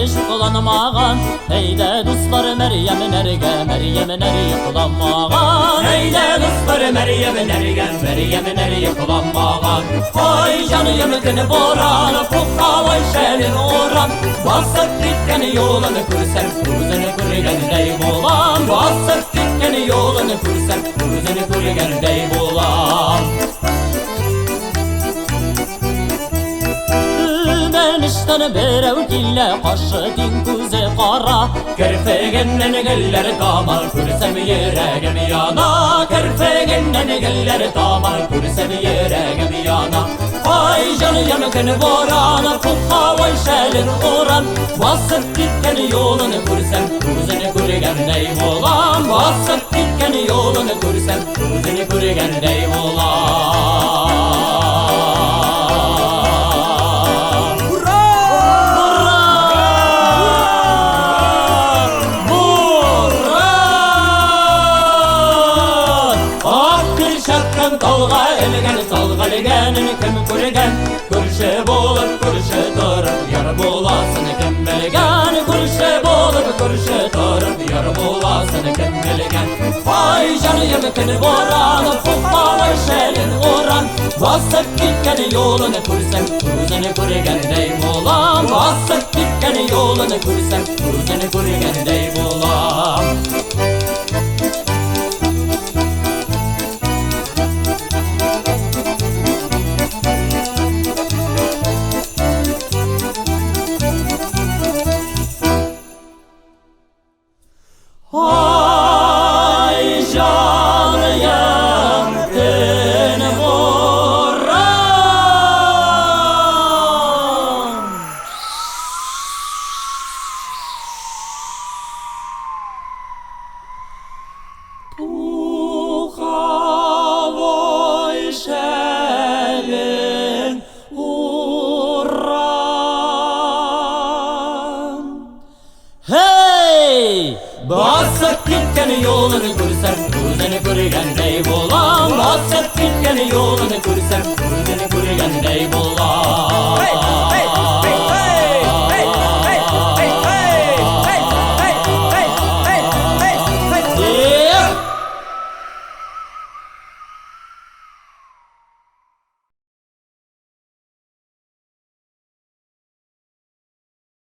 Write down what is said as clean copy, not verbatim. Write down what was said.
şukulanmağan Eyde dostlar Meryem'in erge Meryem'in eri yıkılanmağan Eyde dostlar Meryem'in erge Meryem'in eri yıkılanmağan Oy canım kını boran Fukkalı şelin oran Basıp gitken yolunu kursam Kuzunu kurgen dey bolan Basıp gitken yolunu kursam Kuzunu kurgen dey bolan Menişten berev gille Qaşı din kuze qara Kerfeğinden geller dama Kursam yüreğim yana Kerfeğinden geller dama Kursam yüreğim yana Ay canım kını boran Fukkalı şelin oran Basıp gitken yolunu kursam Kuzunu kurgen dey bolan Basıp gitken yolunu kursam Kuzunu kurgen dey bolan Talga elgen, talga elgenin kim kurgen Kurşe bolup, kurşe durup Yar bulasın kim bilgen Kurşe bolup, kurşe durup Yar bulasın kim bilgen Vay canım kını boran Fukkalı şelin oran Basıp gitken yolunu kursam Kuzunu kurgen dey bolan Basıp gitken yolunu kursam Kuzunu kurgen dey bolan Ay canım kını boran Fukkalı şelin oran Hey! Basıp gitken yolunu kursam Kuzunu kurgen dey bolan Basıp gitken yolunu kursam Kuzunu kurgen dey bolan